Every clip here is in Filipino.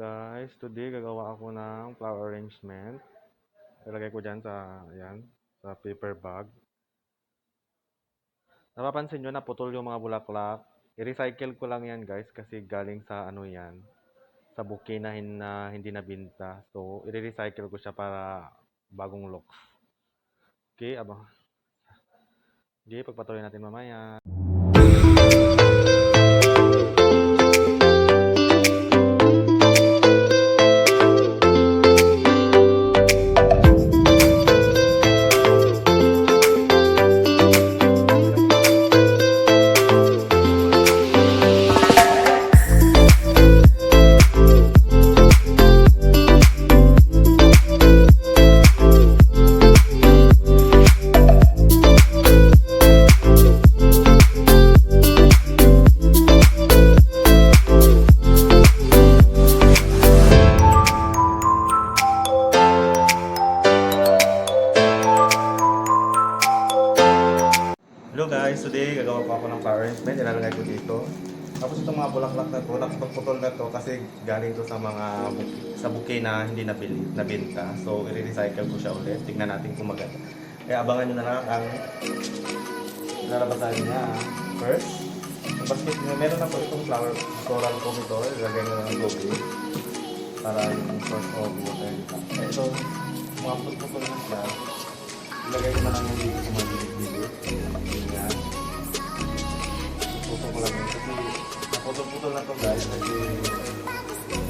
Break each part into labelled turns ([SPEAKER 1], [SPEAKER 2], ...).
[SPEAKER 1] Guys, today gagawa ako ng flower arrangement. Ilagay ko dyan sa, ayan, sa paper bag. Napapansin nyo na putol yung mga bulaklak. I-recycle ko lang yan guys kasi galing sa ano yan, sa bouquet na, hindi nabinta. So, i-recycle ko siya para bagong looks. Okay, abang. Okay, pagpatuloy natin mamaya. Hello guys, today gagawa ko ng flower arrangement, ilalagay ko dito. Tapos itong mga bulaklak na to, nakapagputol na to kasi galing to sa mga sa bouquet na hindi nabenta. So i-recycle ko siya ulit. Tingnan natin kung maganda. Kaya abangan nyo na lang ang lalabasan niya. First, yung basket nyo, meron na po itong flower coral foam ito. Ilalagay nyo na ng tubig para yung source of water. Kaya ito, mga putol na siya. Ilagay ko na lang yung dito sa mga bilit-bilit. Yan. Puto ko lang yun. Kasi naputol-putol na to guys. Kasi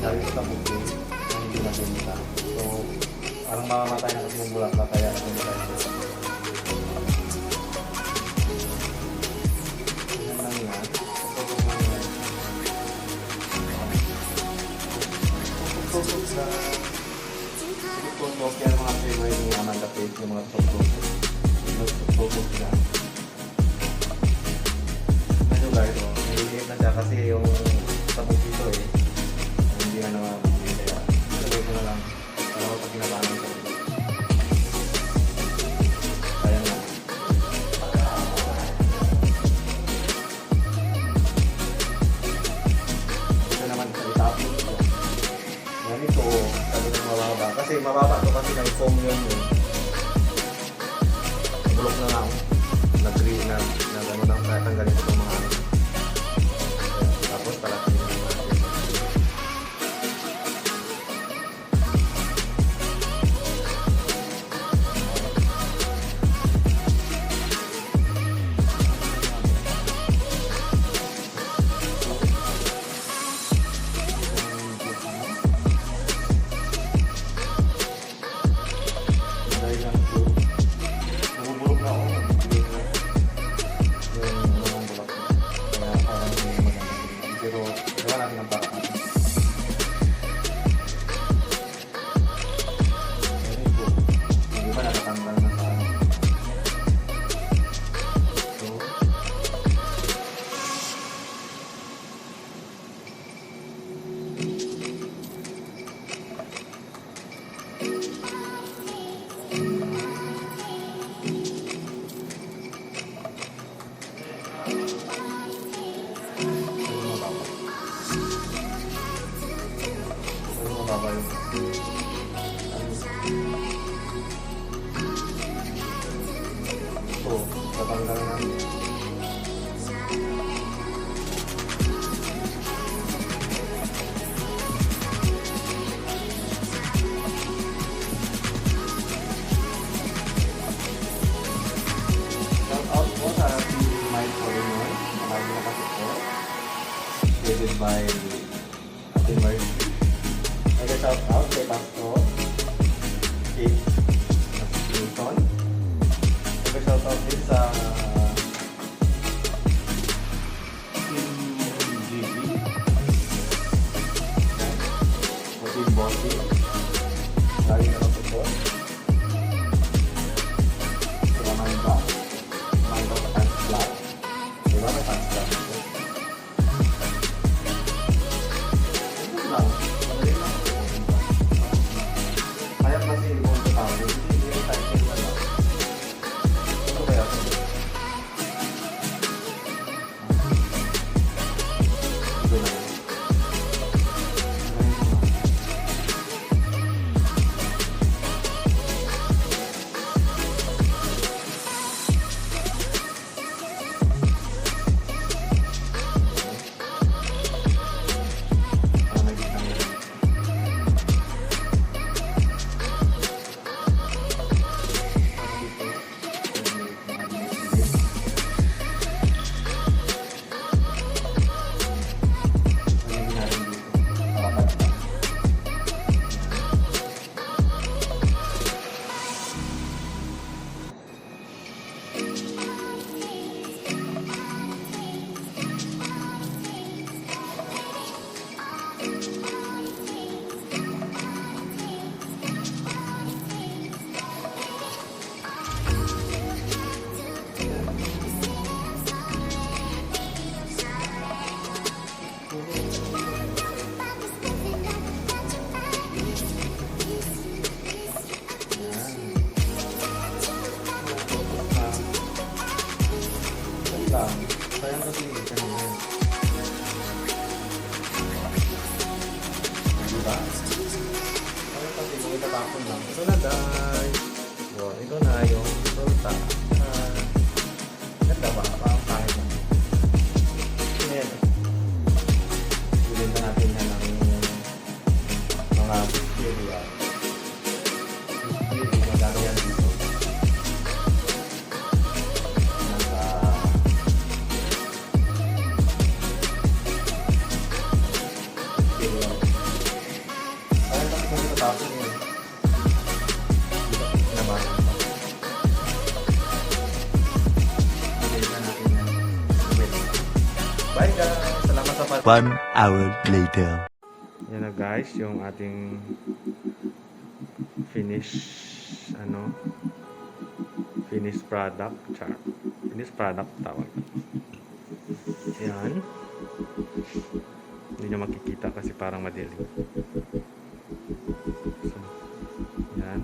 [SPEAKER 1] galing sa bukid na hindi nabenta. So, parang mamamatay na kasi yung bulaklak kaya nabenta ito. Yan lang yan. Puto lang yan. Puto na. Tutok yan mga favorite ng Amanda Page, yung mga tutok. Tutok siya. Ano guys, nililiit na siya kasi yung sabog dito hindi na naman kaya sabog ko na lang para kapag ginabahan ko. Kaya na. Ito naman sa itapon. Ganito, sabi ng mababa. Kasi mababa to kasi may foam yun bulok na lang. Nag-green na gano'n lang. Kaya tanggalin ko itong mga ano. Tapos palatin nyo natin. Ito, tatanggalan namin. Shout out po sa ating Mike Foreigner, marami na kasi po. Created by Ate Mercy. Shout out kay Pastor Kate Newton. Shout out din sa Team GB o Team Bossy. Lagi na lang ito. Sila Manda sa Pants Club. Diba may Pants Club ito? Ito lang. Madali lang. Kaya kasi hindi mo ito tawag. Hindi mo tayo na lang. Ito kaya ito. Ito na. Diba? Ano kasi kung itatapon lang. Ito na guys. Yun, ito na yung resulta. Ganda ba? Parang kahit na. Ayan. Bilhin na natin yan ng mga cereal. Cereal, magano yan dito. Tapos yun. Naman. Bigay na natin yan. Bye guys! Salamat sa
[SPEAKER 2] 1 hour later.
[SPEAKER 1] Yan na guys, yung ating finished product. Finished product tawag. Yan. Hindi nyo makikita kasi parang madilim. So, yan.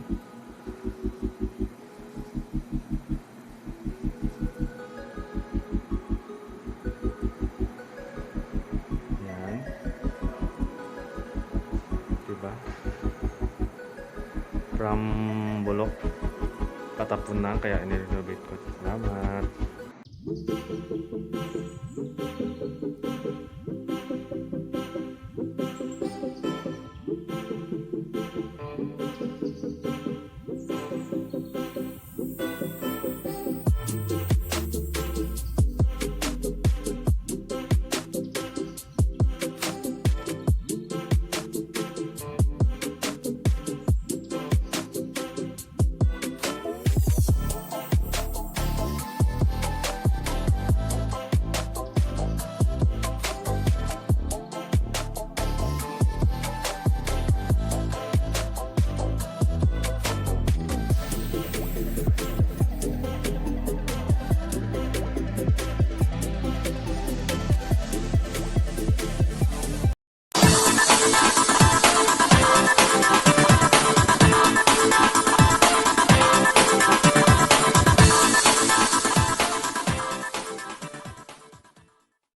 [SPEAKER 1] Yan. Diba? From bulok. Patapon na, kaya inirenovate ko. Salamat.